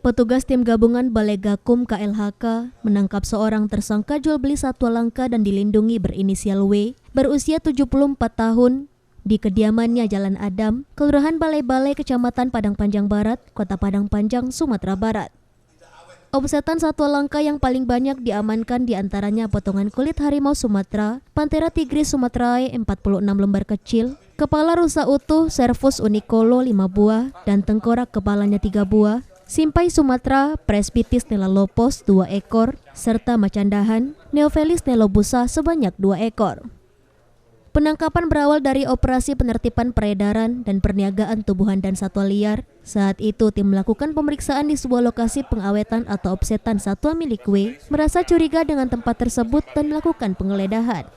Petugas tim gabungan Balai Gakum KLHK menangkap seorang tersangka jual beli satwa langka dan dilindungi berinisial W, berusia 74 tahun, di kediamannya Jalan Adam, Kelurahan Balai-Balai, Kecamatan Padang Panjang Barat, Kota Padang Panjang, Sumatera Barat. Omsetan satwa langka yang paling banyak diamankan diantaranya potongan kulit harimau Sumatera, Panthera tigris sumatrae 46 lembar kecil, kepala rusa utuh Cervus unicolo 5 buah, dan tengkorak kepalanya 3 buah, simpai Sumatera, Presbytis nelalopos 2 ekor, serta macandahan, Neophelis nelobusa sebanyak 2 ekor. Penangkapan berawal dari operasi penertiban peredaran dan perniagaan tumbuhan dan satwa liar. Saat itu tim melakukan pemeriksaan di sebuah lokasi pengawetan atau opsetan satwa milik W, merasa curiga dengan tempat tersebut dan melakukan penggeledahan.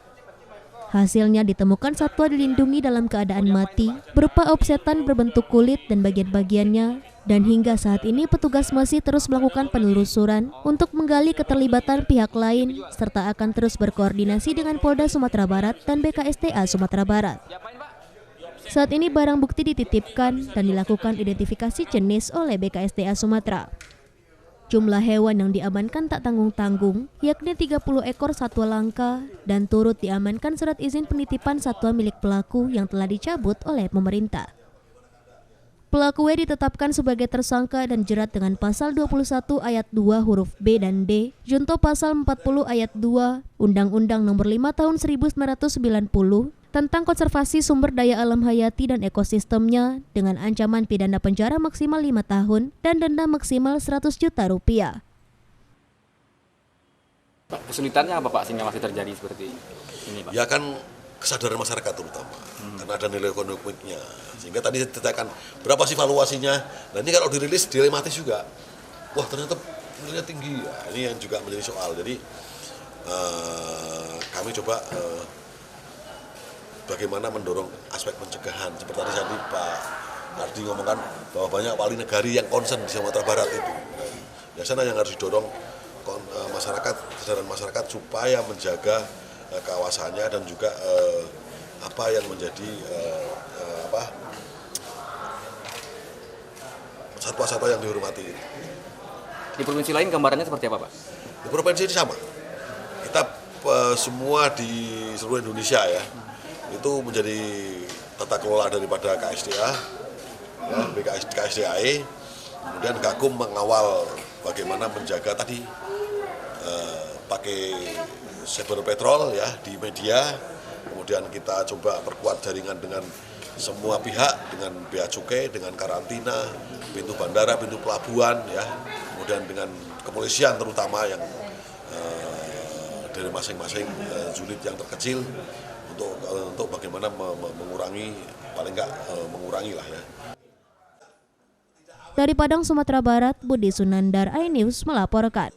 Hasilnya ditemukan satwa dilindungi dalam keadaan mati, berupa opsetan berbentuk kulit dan bagian-bagiannya, dan hingga saat ini petugas masih terus melakukan penelusuran untuk menggali keterlibatan pihak lain, serta akan terus berkoordinasi dengan Polda Sumatera Barat dan BKSDA Sumatera Barat. Saat ini barang bukti dititipkan dan dilakukan identifikasi jenis oleh BKSDA Sumatera. Jumlah hewan yang diamankan tak tanggung-tanggung, yakni 30 ekor satwa langka, dan turut diamankan surat izin penitipan satwa milik pelaku yang telah dicabut oleh pemerintah. Pelaku W ditetapkan sebagai tersangka dan jerat dengan pasal 21 ayat 2 huruf B dan D, junto pasal 40 ayat 2 Undang-Undang Nomor 5 Tahun 1990 tentang konservasi sumber daya alam hayati dan ekosistemnya dengan ancaman pidana penjara maksimal 5 tahun dan denda maksimal 100 juta rupiah. Kesulitannya apa Pak sehingga masih terjadi seperti ini Pak? Ya kan kesadaran masyarakat terutama, karena ada nilai ekonomiknya. Sehingga tadi ditanyakan berapa sih valuasinya. Nah ini kalau dirilis dilematis juga. Wah ternyata nilainya tinggi. Ya, ini yang juga menjadi soal. Jadi kami coba bagaimana mendorong aspek pencegahan. Seperti tadi Pak Ardi ngomongkan bahwa banyak wali negari yang concern di Sumatera Barat itu. Biasanya yang harus didorong masyarakat, kesadaran masyarakat supaya menjaga kawasannya dan juga apa yang menjadi satwa-satwa yang dihormati. Di provinsi lain gambarannya seperti apa Pak? Di provinsi ini sama. Kita semua di seluruh Indonesia ya, itu menjadi tata kelola daripada KSDA, ya, KSDAE, kemudian Gakum mengawal bagaimana menjaga tadi pakai cyber patrol ya di media, kemudian kita coba perkuat jaringan dengan semua pihak, dengan bea cukai, dengan karantina, pintu bandara, pintu pelabuhan ya, kemudian dengan kepolisian terutama yang dari masing-masing unit yang terkecil untuk bagaimana mengurangi, paling enggak mengurangi lah ya. Dari Padang, Sumatera Barat, Budi Sunandar, iNews melaporkan.